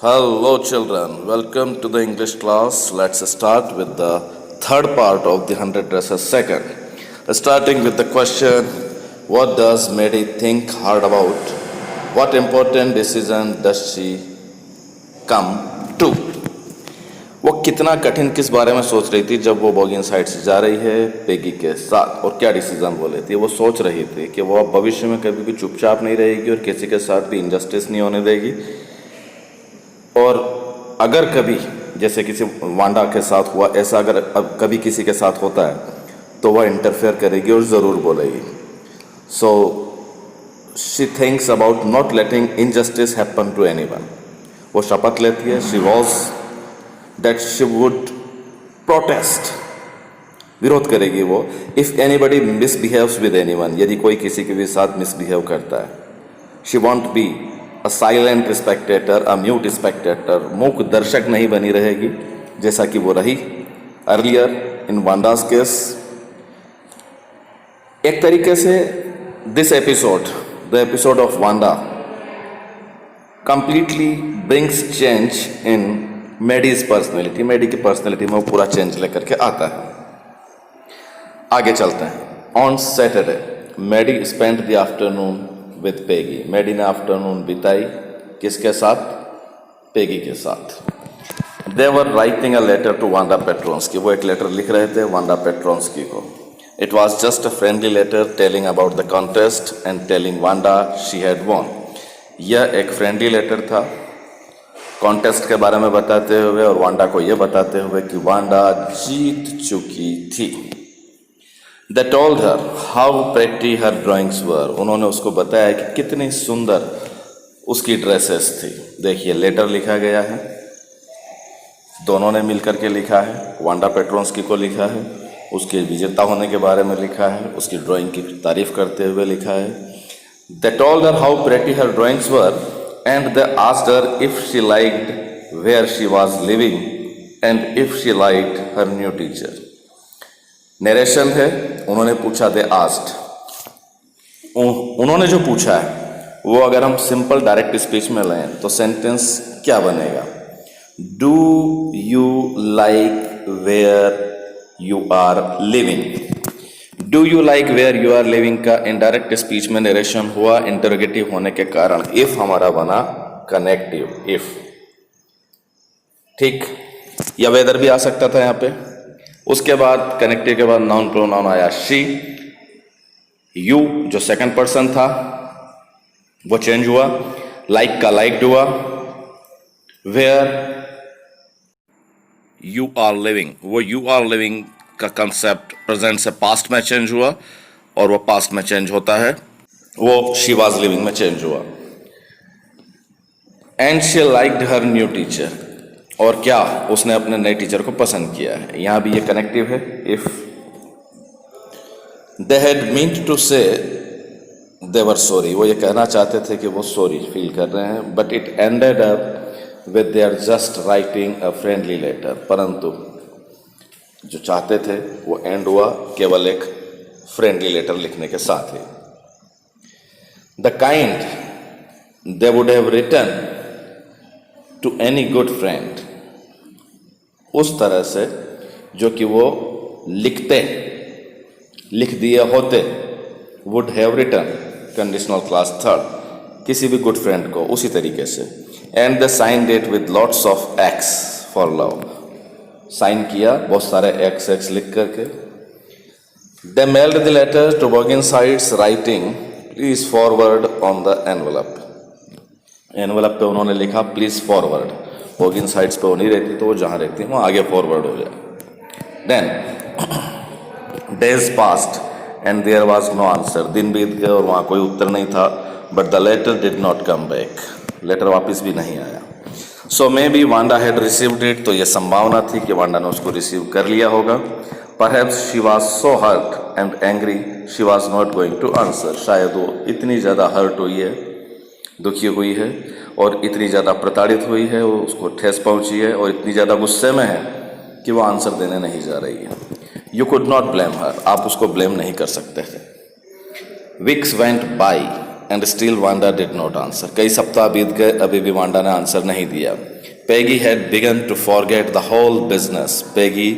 Hello, children. Welcome to the English class. Let's start with the third part of the 100 dresses second. Starting with the question, what does Mary think hard about? What important decision does she come to? वो कितना कठिन किस बारे में सोच रही थी जब वो बॉगिन साइड से जा रही है पेगी के साथ, और क्या डिसीजन वो लेती है? वो सोच रही थी कि वो अब भविष्य में कभी भी चुपचाप नहीं रहेगी और किसी के साथ भी इनजस्टिस नहीं होने देगी, और अगर कभी जैसे किसी वांडा के साथ हुआ ऐसा अगर अब कभी किसी के साथ होता है तो वह इंटरफेयर करेगी और ज़रूर बोलेगी. So she thinks about not letting injustice happen to anyone. वो शपथ लेती है, she was that she would protest, विरोध करेगी वो, if anybody misbehaves with anyone, यदि कोई किसी के भी साथ मिसबिहेव करता है. She won't be a silent spectator, a mute spectator, मूक दर्शक नहीं बनी रहेगी जैसा कि वो रही अर्लियर इन वांडास केस. एक तरीके से this episode, the episode of Wanda, completely brings change in Maddie's personality. Maddie की पर्सनैलिटी में वो पूरा चेंज लेकर के आता है. आगे चलते हैं. On Saturday Maddie spend the afternoon with Peggy. Maddie ने आफ्टरनून बिताई किसके साथ? पेगी के साथ. They were writing a letter to Wanda Petronski. वो एक लेटर लिख रहे थे वांडा पेट्रोन्स्की को. It was just a friendly letter telling about the contest and telling Wanda she had won. यह एक फ्रेंडली लेटर था कॉन्टेस्ट के बारे में बताते हुए और वांडा को यह बताते हुए कि वांडा जीत चुकी थी. They told her how pretty her drawings were. उन्होंने उसको बताया कि कितनी सुंदर उसकी ड्रेसेस थी. देखिए लेटर लिखा गया है, दोनों ने मिलकर के लिखा है. वांडा पेट्रोन्स्की को लिखा है, उसके विजेता होने के बारे में लिखा है, उसकी ड्राइंग की तारीफ करते हुए लिखा है. They told her how pretty her drawings were and they asked her if she liked where she was living and if she liked her new teacher. Narration है, उन्होंने पूछा, दे आस्क्ड, उन्होंने जो पूछा है वो अगर हम सिंपल डायरेक्ट स्पीच में लें तो सेंटेंस क्या बनेगा? Do you like where you are living. Do you like where you are living का इनडायरेक्ट स्पीच में नरेशन हुआ इंटरोगेटिव होने के कारण. इफ हमारा बना कनेक्टिव इफ. ठीक, या वेदर भी आ सकता था यहाँ पे. उसके बाद कनेक्टिव के बाद नाउन प्रोनाउन आया शी. यू जो सेकंड पर्सन था वो चेंज हुआ, लाइक का लाइक्ड हुआ. वेयर यू आर लिविंग, वो यू आर लिविंग का कंसेप्ट प्रेजेंट से पास्ट में चेंज हुआ और वो पास्ट में चेंज होता है, वो शी वाज लिविंग में चेंज हुआ. And she liked her new teacher, और क्या उसने अपने नए टीचर को पसंद किया है. यहां भी ये कनेक्टिव है if. They had meant to say they were sorry, वो ये कहना चाहते थे कि वो सॉरी फील कर रहे हैं, but it ended up with they are just writing a friendly letter. परंतु जो चाहते थे वो एंड हुआ केवल एक फ्रेंडली लेटर लिखने के साथ ही. The kind they would have written to any good friend, उस तरह से जो कि वो लिख दिए होते. Would have written conditional class third, किसी भी गुड फ्रेंड को उसी तरीके से. And the signed it with lots of X for love, sign किया बहुत सारे एक्स एक्स लिख करके. They mailed the letter to Boggins Heights writing please forward on the envelope. Envelope पे उन्होंने लिखा प्लीज फॉरवर्ड. बॉगिन साइड्स पे वो नहीं रहती तो वो जहाँ रहती वहाँ आगे फॉरवर्ड हो जाए. Then days passed and there was no answer. दिन बीत गए और वहाँ कोई उत्तर नहीं था. But the letter did not come back, letter वापस भी नहीं आया. So maybe Wanda had received it, तो ये संभावना थी कि वांडा ने उसको रिसीव कर लिया होगा. Perhaps she was so hurt and angry she was not going to answer. शायद वो इतनी ज़्यादा हर्ट हुई है, दुखी हुई है, और इतनी ज़्यादा प्रताड़ित हुई है, वो उसको ठेस पहुंची है, और इतनी ज़्यादा गुस्से में है कि वो आंसर देने नहीं जा रही है. यू कुड नॉट ब्लेम हर, आप उसको ब्लेम नहीं कर सकते थे. Weeks went by and still Wanda did not answer. कई सप्ताह बीत गए, अभी भी वांडा ने आंसर नहीं दिया. Peggy had begun to forget the whole business. Peggy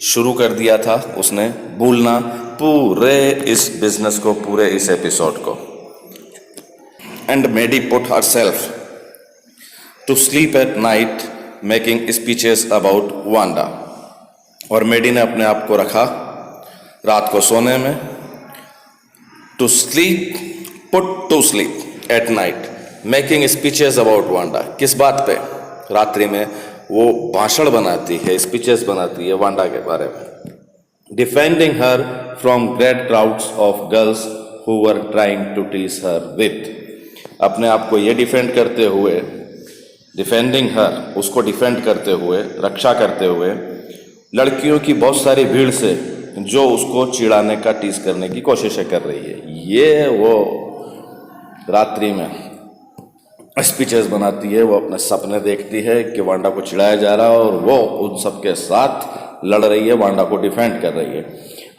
शुरू कर दिया था उसने भूलना पूरे इस बिजनेस को, पूरे इस एपिसोड को. And Maddie put herself to sleep at night making speeches about Wanda. और मेडी ने अपने आप को रखा रात को सोने में, to sleep, put to sleep at night making speeches about Wanda. किस बात पे? रात्रि में वो भाषण बनाती है, स्पीचेस बनाती है वांडा के बारे में. Defending her from great crowds of girls who were trying to tease her with. अपने आप को ये डिफेंड करते हुए, डिफेंडिंग हर, उसको डिफेंड करते हुए, रक्षा करते हुए लड़कियों की बहुत सारी भीड़ से जो उसको चिढ़ाने का, टीज करने की कोशिशें कर रही है. ये वो रात्रि में स्पीचेस बनाती है, वो अपने सपने देखती है कि वांडा को चिढ़ाया जा रहा है और वो उन सबके साथ लड़ रही है, वांडा को डिफेंड कर रही है.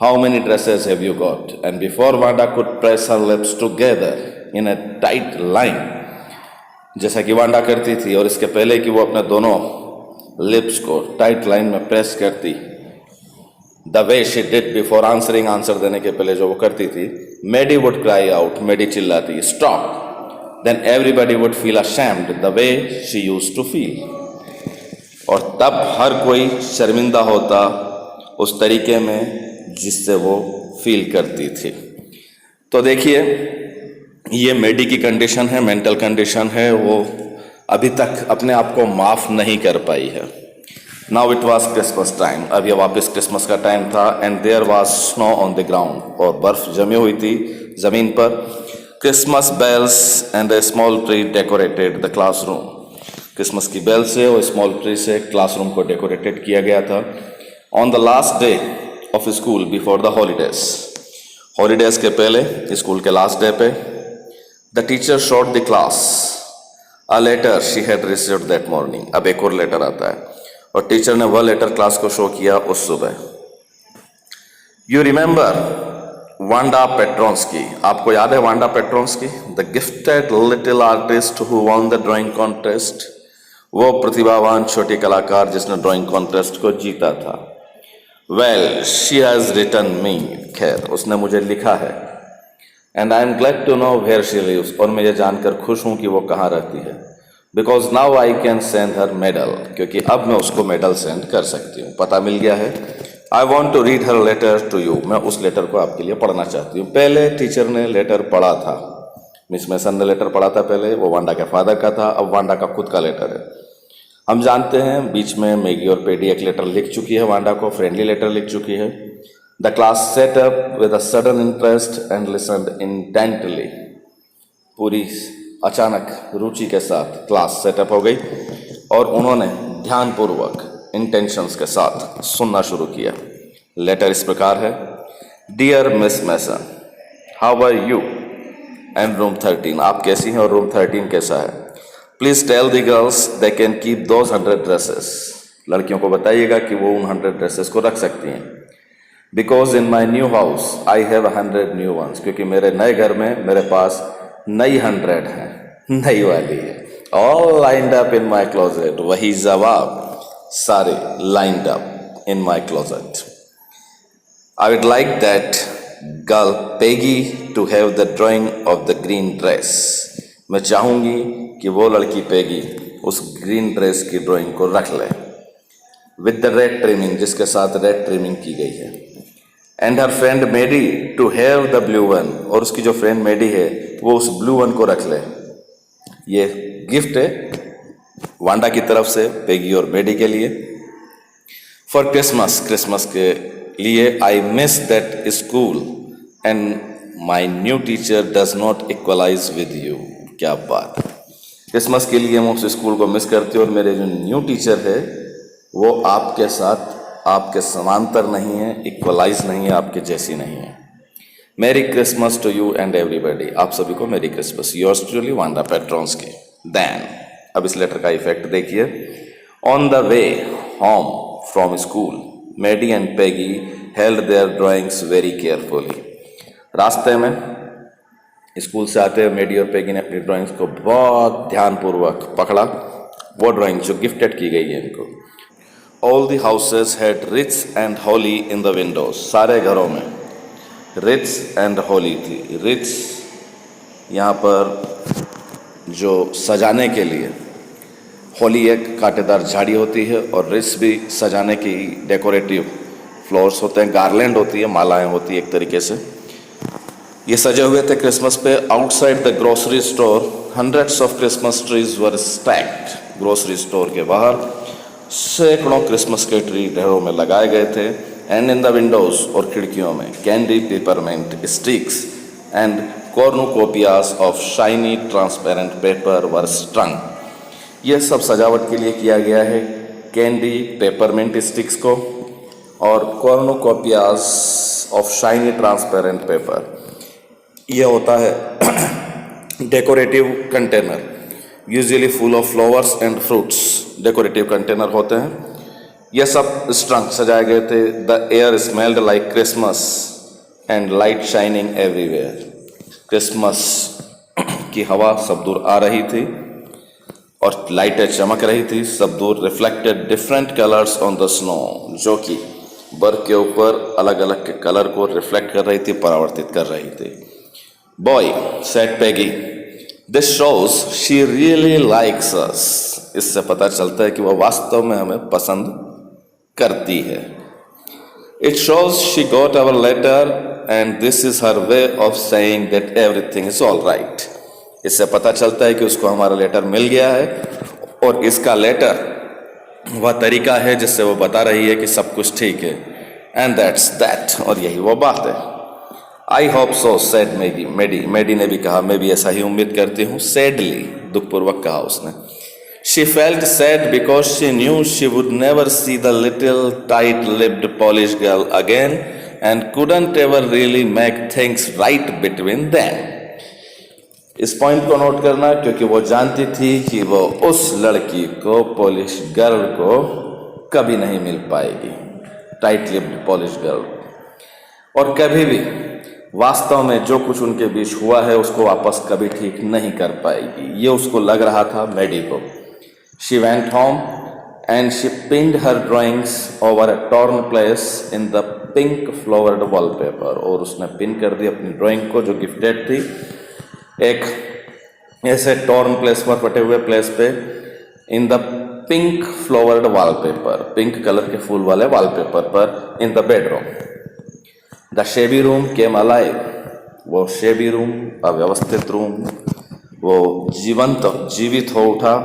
How many dresses have you got? And before Wanda could press her lips together in a tight line, जैसा कि वांडा करती थी, और इसके पहले कि वो अपने दोनों लिप्स को टाइट लाइन में प्रेस करती, the way she did before answering, answer देने के पहले जो वो करती थी, Maddie would cry out, Maddie चिल्लाती stop. Then everybody would feel ashamed the way she used to feel. और तब हर कोई शर्मिंदा होता उस तरीके में जिससे वो फील करती थी. तो देखिए ये मेडी की कंडीशन है, मेंटल कंडीशन है, वो अभी तक अपने आप को माफ़ नहीं कर पाई है. Now it was Christmas time, अब ये वापस क्रिसमस का टाइम था. And there was snow on the ground, और बर्फ जमी हुई थी ज़मीन पर. Christmas bells and a small tree decorated the classroom. Christmas की बेल से और स्मॉल ट्री से क्लासरूम को डेकोरेटेड किया गया था. On the last day of school before the holidays, holidays के पहले स्कूल के लास्ट डे पे, the teacher showed the class a letter she had received that morning. अब एक और लेटर आता है और टीचर ने वह लेटर क्लास को शो किया उस सुबह. यू रिमेंबर वांडा पेट्रोंस्की, आपको याद है Wanda Petronski, the gifted little artist who won the drawing contest, वो प्रतिभावान छोटी कलाकार जिसने ड्राइंग कॉन्टेस्ट को जीता था. Well she has written me, खैर उसने मुझे लिखा है. And I am glad to know where she lives, और मैं ये जानकर खुश हूँ कि वो कहाँ रहती है. Because now I can send her medal, क्योंकि अब मैं उसको मेडल सेंड कर सकती हूँ, पता मिल गया है. I want to read her letter to you, मैं उस लेटर को आपके लिए पढ़ना चाहती हूँ. पहले टीचर ने लेटर पढ़ा था, मिस मैसन ने लेटर पढ़ा था पहले, वो वांडा के फादर का था. अब वांडा का खुद का लेटर है. हम जानते हैं बीच में मैगी और पेडी एक लेटर लिख चुकी है वांडा को, फ्रेंडली लेटर लिख चुकी है. The class set up with a sudden interest and listened intently, पूरी अचानक रुचि के साथ क्लास सेटअप हो गई और उन्होंने ध्यानपूर्वक इंटेंशंस के साथ सुनना शुरू किया. लेटर इस प्रकार है. Dear Miss Mason, how are you and room 13, आप कैसी हैं और रूम 13 कैसा है. Please tell the girls they can keep those 100 dresses, लड़कियों को बताइएगा कि वो उन 100 ड्रेसेस को रख सकती हैं. Because in my new house I have 100 new ones, क्योंकि मेरे नए घर में मेरे पास नई 100 हैं, नई वाली है. All lined up in my closet, वही जवाब सारे lined up in my closet. I would like that girl Peggy to have the drawing of the green dress, मैं चाहूँगी कि वो लड़की पेगी उस ग्रीन ड्रेस की ड्राइंग को रख ले. विद द रेड ट्रिमिंग, जिसके साथ रेड ट्रिमिंग की गई है. And her friend Maddie to have the blue one, और उसकी जो फ्रेंड मेडी है वो उस ब्लू वन को रख ले. ये गिफ्ट है वांडा की तरफ से पेगी और मेडी के लिए. फॉर क्रिसमस, क्रिसमस के लिए. I miss that school and my new teacher does not equalize with you. क्या बात है, क्रिसमस के लिए मैं उस स्कूल को मिस करती हूँ और मेरे जो न्यू टीचर है वो आपके साथ, आपके समांतर नहीं है, इक्वलाइज नहीं है, आपके जैसी नहीं है. Merry Christmas to you and everybody, आप सभी को merry Christmas. Yours truly Wanda Petronski. Then अब इस लेटर का इफेक्ट देखिए. On the way home from school Maddie and Peggy held their drawings very carefully. रास्ते में स्कूल से आते हुए मेडी और पेगी ने अपनी ड्राइंग्स को बहुत ध्यानपूर्वक पकड़ा, वो ड्राइंग जो गिफ्टेड की गई है इनको। All the houses had rich and Holi in the Windows, सारे घरों में रिच एंड होली थी। रिच यहाँ पर जो सजाने के लिए, होली एक कांटेदार झाड़ी होती है और रिच भी सजाने की डेकोरेटिव फ्लावर्स होते हैं, गार्लैंड होती है, मालाएं होती है एक तरीके से। ये सजे हुए थे क्रिसमस पे। Outside the grocery store hundreds of Christmas trees were stacked, grocery store के बाहर सैकड़ों क्रिसमस के ट्री ढेरों में लगाए गए थे। एंड इन द विंडोज, और खिड़कियों में, candy, peppermint sticks and cornucopias of shiny transparent paper were strung. ये सब सजावट के लिए किया गया है, कैंडी, पेपरमेंट स्टिक्स को और कॉर्नुकोपियास ऑफ शाइनी ट्रांसपेरेंट पेपर। ये होता है decorative container, usually full of flowers and fruits. Decorative container होते हैं। ये सब स्ट्रंग सजाए गए थे। The air smelled like Christmas and light shining everywhere. Christmas की हवा सब दूर आ रही थी और लाइटें चमक रही थी सब दूर। Reflected different colours on the snow, जो कि बर्फ के ऊपर अलग अलग के कलर को रिफ्लेक्ट कर रही थी, परावर्तित कर रही थी। Boy said Peggy, this shows she really likes us. इससे पता चलता है कि वह वास्तव में हमें पसंद करती है। It shows she got hour later and this is her way of saying that everything is all right. इससे पता चलता है कि उसको हमारा लेटर मिल गया है और इसका लेटर वह तरीका है जिससे वो बता रही है कि सब कुछ ठीक है। एंड दैट्स दैट, और यही वो बात है। आई होप सो सेड मेडी ने भी कहा, मैं भी ऐसा ही उम्मीद करती हूँ। सैडली, दुखपूर्वक कहा उसने। She felt sad because she knew she would never see the little tight lipped polish girl again and couldn't ever really make things right between them. इस पॉइंट को नोट करना, क्योंकि वो जानती थी कि वो उस लड़की को, पॉलिश गर्ल को, कभी नहीं मिल पाएगी, टाइट लिप्ड पॉलिश गर्ल, और कभी भी वास्तव में जो कुछ उनके बीच हुआ है उसको वापस कभी ठीक नहीं कर पाएगी। ये उसको लग रहा था मेडी को। She went home and she pinned her drawings over a torn place in the pink flowered wallpaper, और उसने पिन कर दी अपनी ड्राइंग को जो गिफ्टेड थी, एक ऐसे टॉर्न प्लेस पर, फटे हुए प्लेस पे, in the pink flowered wallpaper, pink colour के फूल वाले वॉलपेपर पर, in the bedroom. The शेबी room came alive, वो शेबी रूम, अव्यवस्थित रूम, वो जीवित हो उठा।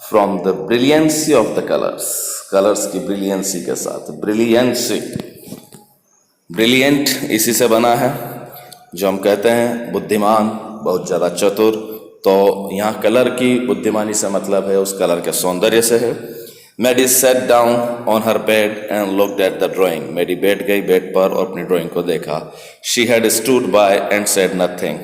From the brilliancy of the colours, colours की ब्रिलियंसी के साथ। ब्रिलियंसी, ब्रिलियंट इसी से बना है, जो हम कहते हैं बुद्धिमान, बहुत ज़्यादा चतुर। तो यहाँ कलर की बुद्धिमानी से मतलब है उस कलर के सौंदर्य से है। Maddie sat down on her bed and looked at the drawing. Maddie बैठ गई बेड पर और अपनी ड्राइंग को देखा। She had stood by and said nothing.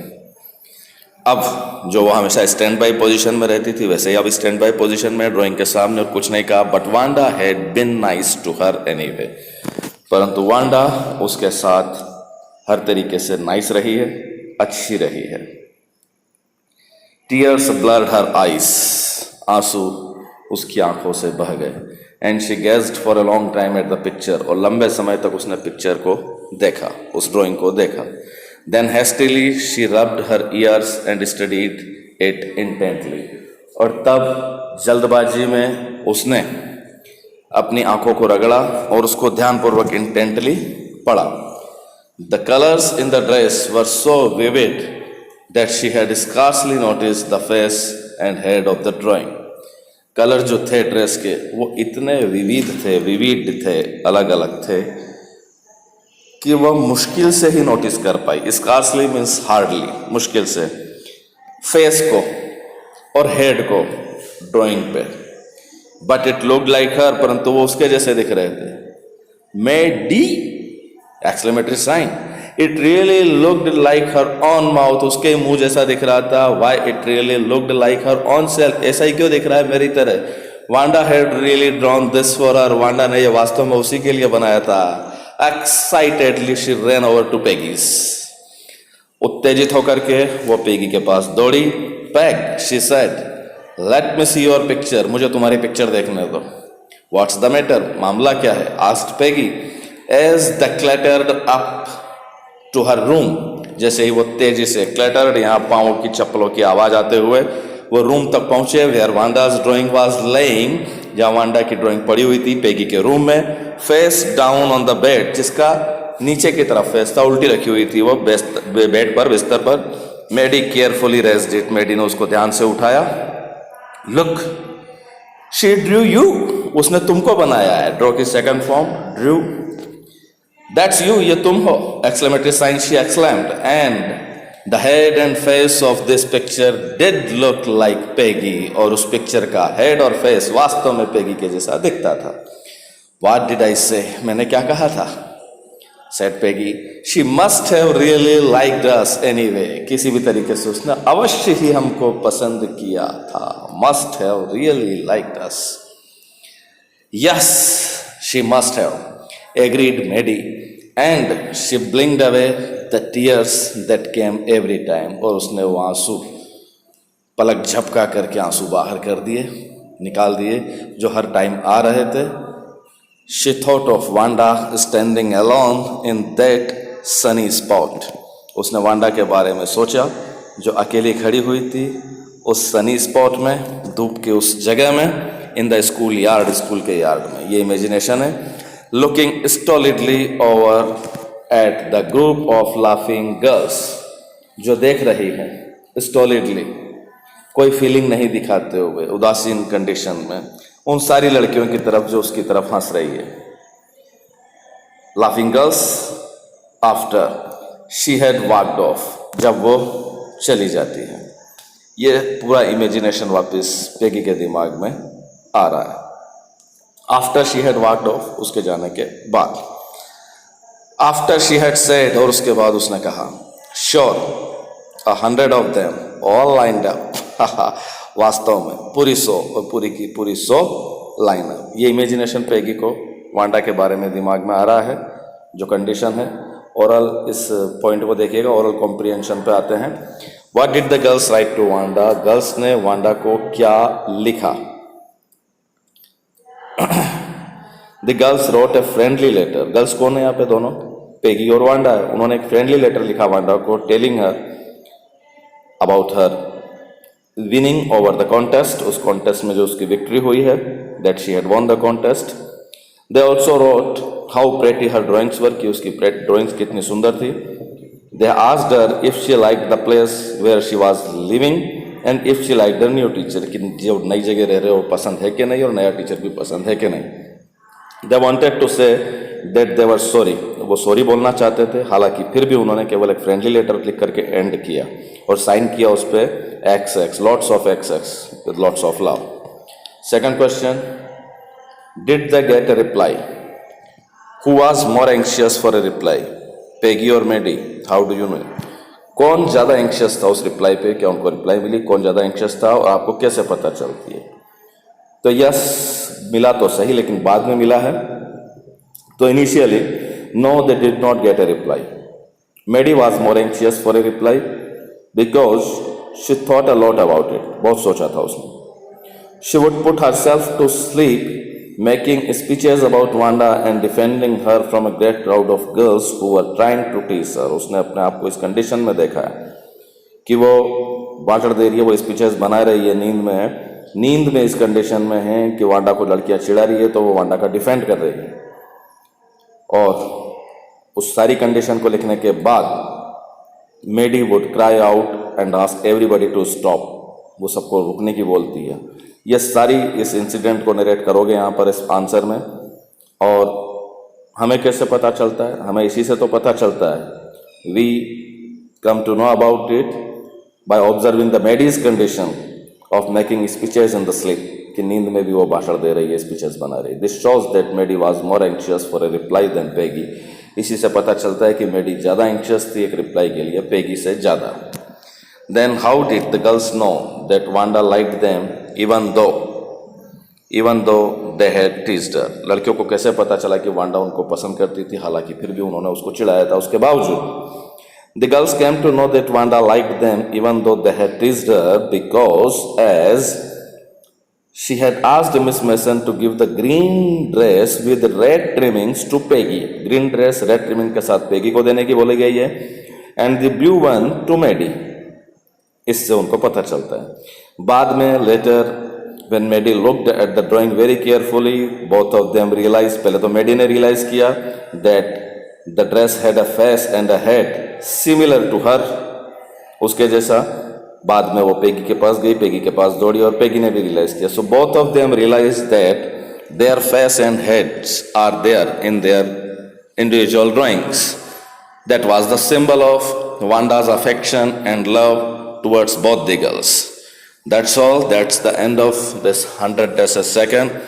अब जो वो हमेशा स्टैंड बाय पोजीशन में रहती थी, वैसे ही अब स्टैंड बाय पोजीशन में ड्राइंग के सामने, और कुछ नहीं कहा। But Wanda had been nice to her anyway, परंतु वांडा उसके साथ हर तरीके से नाइस रही है, अच्छी रही है। टीयर्स ब्लर्ड हर आइज, आंसू उसकी आंखों से बह गए। And she gazed for a long time at the picture, और लंबे समय तक उसने पिक्चर को देखा, उस ड्राइंग को देखा। Then hastily she rubbed her ears and studied it intently, और तब जल्दबाजी में उसने अपनी आंखों को रगड़ा और उसको ध्यानपूर्वक इंटेंटली पढ़ा। The colours in the dress were so vivid that she had scarcely noticed the face and head of the drawing. Colour जो थे ड्रेस के वो इतने विविध थे, अलग अलग थे, कि वह मुश्किल से ही नोटिस कर पाई। स्कार्सली मीन्स हार्डली, मुश्किल से, फेस को और हेड को ड्राइंग पे। But it looked like her, परंतु वो उसके जैसे दिख रहे थे। Maddie exclamatory sign, it really looked like her own mouth, उसके मुंह जैसा दिख रहा था। Why it really looked like her own self, ऐसा ही क्यों दिख रहा है मेरी तरह। Wanda had really drawn this for her, Wanda ने ये वास्तव में उसी के लिए बनाया था। Excitedly she ran over to पेगीज, उत्तेजित होकर के वो पेगी के पास दौड़ी। Peg, she said, let me see your picture, मुझे तुम्हारी पिक्चर देखने दो। व्हाट्स द मैटर, मामला क्या है? Asked Peggy as the clattered up to her room, जैसे ही वो तेजी से क्लैटर्ड, यहाँ पाँव की चप्पलों की आवाज आते हुए वो रूम तक पहुंचे। Where Wanda's drawing was laying, जहाँ वांडा की ड्राइंग पड़ी हुई थी पेगी के रूम में। Face down on the bed, जिसका नीचे की तरफ फेस था, उल्टी रखी हुई थी वो बेड पर, बिस्तर पर। मेडी केयरफुली रेज्ड इट, मेडी ने उसको ध्यान से उठाया। लुक शी ड्रू यू, उसने तुमको बनाया है। ड्रॉ की second form drew, that's you, ये तुम हो। Exclamatory sign she exclaimed, and the head and face of this picture did look like Peggy, और उस पिक्चर का हेड और फेस वास्तव में पेगी के जैसा दिखता था। व्हाट डिड आई से, मैंने क्या कहा था? Said Peggy, she must have really liked us anyway, किसी भी तरीके से उसने अवश्य ही हमको पसंद किया था। Must have really liked us. Yes she must have, agreed Maddie, and she blinked away the tears that came every time, और उसने वो आंसू पलक झपका करके आंसू बाहर कर दिए, निकाल दिए, जो हर टाइम आ रहे थे। She thought of Wanda standing alone in that sunny spot. उसने वांडा के बारे में सोचा जो अकेली खड़ी हुई थी उस सनी स्पॉट में, धूप के उस जगह में, in the school yard, school के यार्ड में। ये इमेजिनेशन है। Looking stolidly over at the group of laughing girls, जो देख रही है स्टॉलिडली, कोई फीलिंग नहीं दिखाते हुए, उदासीन कंडीशन में, उन सारी लड़कियों की तरफ जो उसकी तरफ हंस रही है। Laughing girls after she had walked of, जब वो चली जाती है। ये पूरा इमेजिनेशन वापस पेगी के दिमाग में आ रहा है। After she had walked of, उसके जाने के बाद। आफ्टर शी हैड सेड, और उसके बाद उसने कहा, sure 100 of them all lined up वास्तव में पूरी 100 और पूरी की पूरी 100 लाइन अप। ये इमेजिनेशन पेगी को वांडा के बारे में दिमाग में आ रहा है, जो कंडीशन है। ओरल, इस पॉइंट को देखिएगा, ओरल कॉम्प्रिहेंशन पे आते हैं। What did the girls write to Wanda, girls ने वांडा को क्या लिखा? The girls wrote a friendly letter. Girls कौन है यहाँ पे? दोनों, पेगी और वांडा है। उन्होंने एक फ्रेंडली लेटर लिखा वांडा को, telling her about her winning over the contest, उस कॉन्टेस्ट में जो उसकी विक्ट्री हुई है, that she had won the contest. They also wrote how pretty her drawings were, कि उसकी ड्राइंग्स कितनी सुंदर थी। They asked her if she liked the place where she was living and if she liked the new teacher, कि जो नई जगह रह रहे हो पसंद है कि नहीं, और नया टीचर भी पसंद है कि नहीं। They wanted to say that they were sorry, वो सॉरी बोलना चाहते थे, हालांकि फिर भी उन्होंने केवल एक फ्रेंडली लेटर लिख करके एंड किया और साइन किया उस पर XX, lots of XX with lots of love. Second question, did they get a reply? Who was more anxious for a reply? Peggy or Maddie? How do you know? कौन ज़्यादा anxious था उस reply पे? क्या उनको reply मिली? कौन ज़्यादा anxious था और आपको कैसे पता चलती है? तो यस मिला तो सही, लेकिन बाद में मिला है। तो initially no, they did not get a reply. Maddie was more anxious for a reply because she thought a lot about it, बहुत सोचा था उसने। She would put herself to sleep making speeches about Wanda and defending her from a great crowd of girls who were trying to tease her. उसने अपने आप को इस condition में देखा है कि वो भाषण दे रही है, वो स्पीचेस बना रही है नींद में है, नींद में इस कंडीशन में है कि वांडा को लड़कियां चिढ़ा रही है, तो वो वांडा का डिफेंड कर रही है। और उस सारी कंडीशन को लिखने के बाद Maddie would cry out and ask everybody to stop, वो सबको रुकने की बोलती है। ये सारी इस इंसिडेंट को नरेट करोगे यहाँ पर इस आंसर में। और हमें कैसे पता चलता है? हमें इसी से तो पता चलता है। We come to know about it by observing the Maddie's condition of making speeches in the sleep, कि नींद में भी वो भाषण दे रही है, स्पीचेस बना रही है। This shows that Maddie was more anxious for a reply than Peggy. इसी से पता चलता है कि मेडी ज़्यादा एंक्शियस थी एक रिप्लाई के लिए, पेगी से ज़्यादा। Then how did the girls know that Wanda liked them even though they had teased her? लड़कियों को कैसे पता चला कि वांडा उनको पसंद करती थी, हालांकि फिर भी उन्होंने उसको चिढ़ाया था उसके बावजूद। The girls came to know that Wanda liked them even though they had teased her because as She had asked Miss Mason to give the green dress with red trimmings to Peggy. Green dress red trimming के साथ Peggy को देने की बोली गई है, and the blue one to Maddie. इससे उनको पता चलता है। बाद में later when Maddie looked at the drawing very carefully, both of them realized, पहले तो Maddie ने realize किया that the dress had a face and a head similar to her, उसके जैसा। बाद में वो पेगी के पास गई, पेगी के पास दौड़ी और पेगी ने भी रियलाइज किया। So both of them realise that their face and heads are there in their individual drawings. That was the symbol of वांडा's affection and love towards both the girls. That's all. That's the end of this 100 days a second.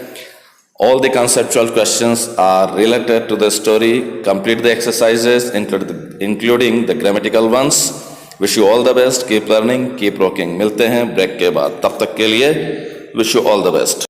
All the conceptual questions are related to the story. Complete the exercises, including the grammatical ones. Wish you all the best. Keep learning, keep rocking. मिलते हैं break के बाद, तब तक के लिए wish you all the best.